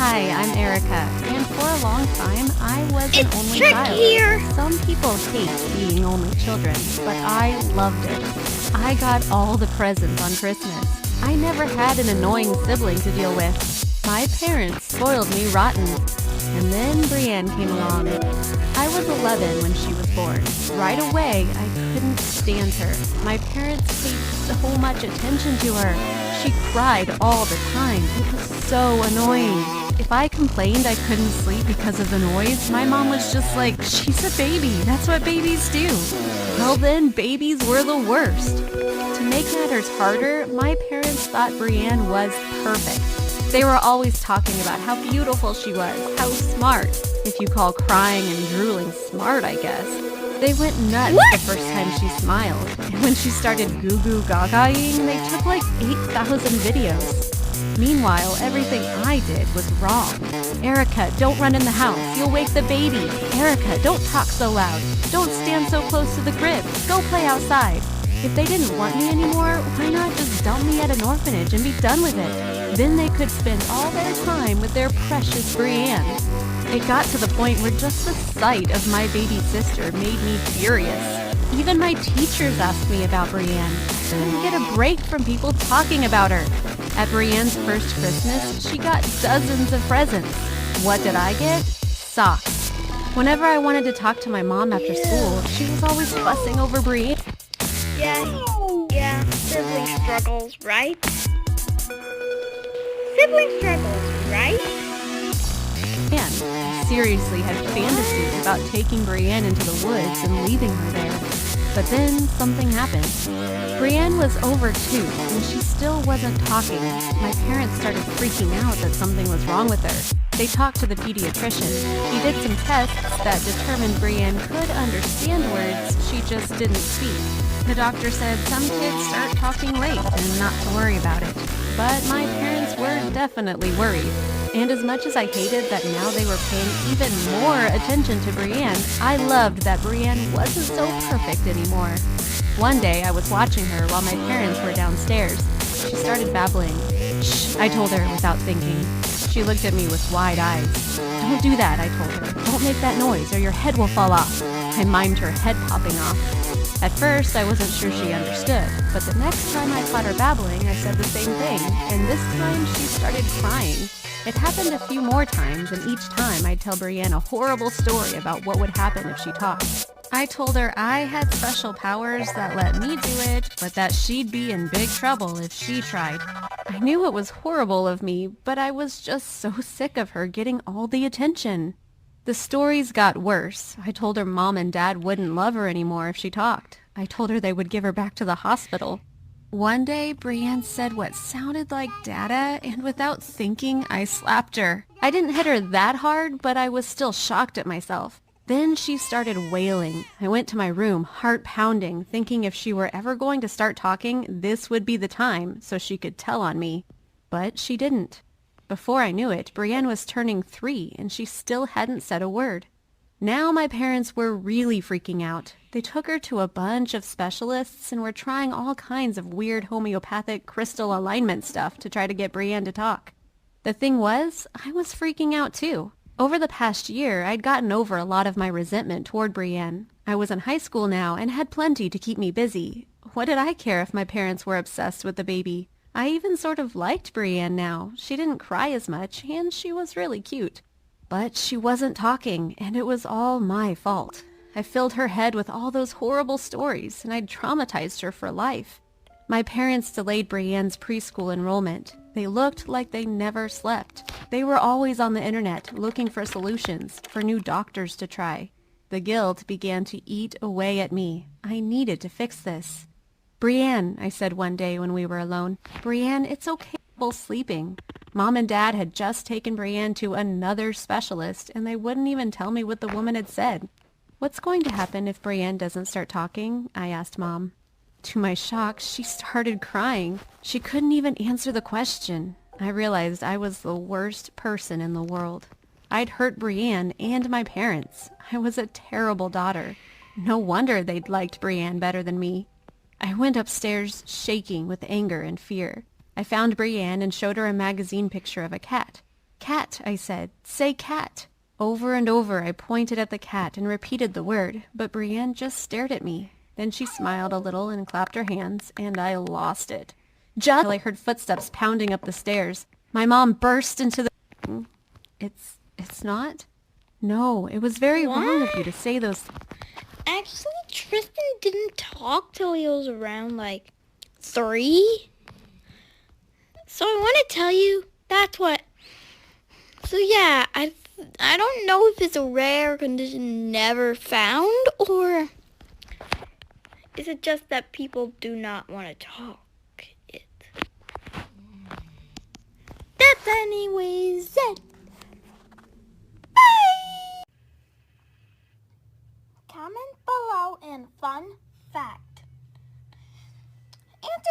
Hi, I'm Erica, and for a long time, I was an only Trick child. here. Some people hate being only children, but I loved it. I got all the presents on Christmas. I never had an annoying sibling to deal with. My parents spoiled me rotten. And then Brienne came along. I was 11 when she was born. Right away, I couldn't stand her. My parents paid so much attention to her. She cried all the time. It was so annoying. If I complained I couldn't sleep because of the noise, my mom was just like, she's a baby. That's what babies do. Well then, babies were the worst. To make matters harder, my parents thought Brienne was perfect. They were always talking about how beautiful she was, how smart. If you call crying and drooling smart, I guess. They went nuts the first time she smiled. And when she started goo-goo gaga-ing, they took like 8,000 videos. Meanwhile, everything I did was wrong. Erica, don't run in the house. You'll wake the baby. Erica, don't talk so loud. Don't stand so close to the crib. Go play outside. If they didn't want me anymore, why not just dump me at an orphanage and be done with it? Then they could spend all their time with their precious Brienne. It got to the point where just the sight of my baby sister made me furious. Even my teachers asked me about Brienne. I couldn't get a break from people talking about her. At Brienne's first Christmas, she got dozens of presents. What did I get? Socks. Whenever I wanted to talk to my mom after school, she was always fussing over Brienne. Yeah, sibling struggles, right? Sibling struggles, right? I seriously had fantasies about taking Brienne into the woods and leaving her there. But then something happened. Brienne was over 2, and she still wasn't talking. My parents started freaking out that something was wrong with her. They talked to the pediatrician. He did some tests that determined Brienne could understand words, she just didn't speak. The doctor said some kids start talking late and not to worry about it. But my parents were definitely worried. And as much as I hated that now they were paying even more attention to Brienne, I loved that Brienne wasn't so perfect anymore. One day I was watching her while my parents were downstairs. She started babbling. Shh, I told her without thinking. She looked at me with wide eyes. Don't do that, I told her. Don't make that noise or your head will fall off. I mimed her head popping off. At first, I wasn't sure she understood, but the next time I caught her babbling, I said the same thing, and this time she started crying. It happened a few more times, and each time I'd tell Brienne a horrible story about what would happen if she talked. I told her I had special powers that let me do it, but that she'd be in big trouble if she tried. I knew it was horrible of me, but I was just so sick of her getting all the attention. The stories got worse. I told her Mom and Dad wouldn't love her anymore if she talked. I told her they would give her back to the hospital. One day, Brienne said what sounded like dada, and without thinking, I slapped her. I didn't hit her that hard, but I was still shocked at myself. Then she started wailing. I went to my room, heart pounding, thinking if she were ever going to start talking, this would be the time, so she could tell on me. But she didn't. Before I knew it, Brienne was turning 3, and she still hadn't said a word. Now my parents were really freaking out. They took her to a bunch of specialists and were trying all kinds of weird homeopathic crystal alignment stuff to try to get Brienne to talk. The thing was, I was freaking out too. Over the past year, I'd gotten over a lot of my resentment toward Brienne. I was in high school now and had plenty to keep me busy. What did I care if my parents were obsessed with the baby? I even sort of liked Brienne now. She didn't cry as much, and she was really cute. But she wasn't talking, and it was all my fault. I filled her head with all those horrible stories, and I'd traumatized her for life. My parents delayed Brienne's preschool enrollment. They looked like they never slept. They were always on the internet, looking for solutions, for new doctors to try. The guilt began to eat away at me. I needed to fix this. Brienne, I said one day when we were alone, Brienne, it's okay sleeping. Mom and Dad had just taken Brienne to another specialist, and they wouldn't even tell me what the woman had said. What's going to happen if Brienne doesn't start talking? I asked Mom. To my shock, she started crying. She couldn't even answer the question. I realized I was the worst person in the world. I'd hurt Brienne and my parents. I was a terrible daughter. No wonder they'd liked Brienne better than me. I went upstairs shaking with anger and fear. I found Brienne and showed her a magazine picture of a cat. Cat, I said. Say cat. Over and over I pointed at the cat and repeated the word, but Brienne just stared at me. Then she smiled a little and clapped her hands, and I lost it. Just till I heard footsteps pounding up the stairs. My mom burst into the... It's not? No, it was very wrong of you to say those... Actually, Tristan didn't talk till he was around, 3. So I want to tell you, that's what... So yeah, I don't know if it's a rare condition never found, or is it just that people do not want to talk it? That's anyways it. Bye! Comment below and fun fact. Answer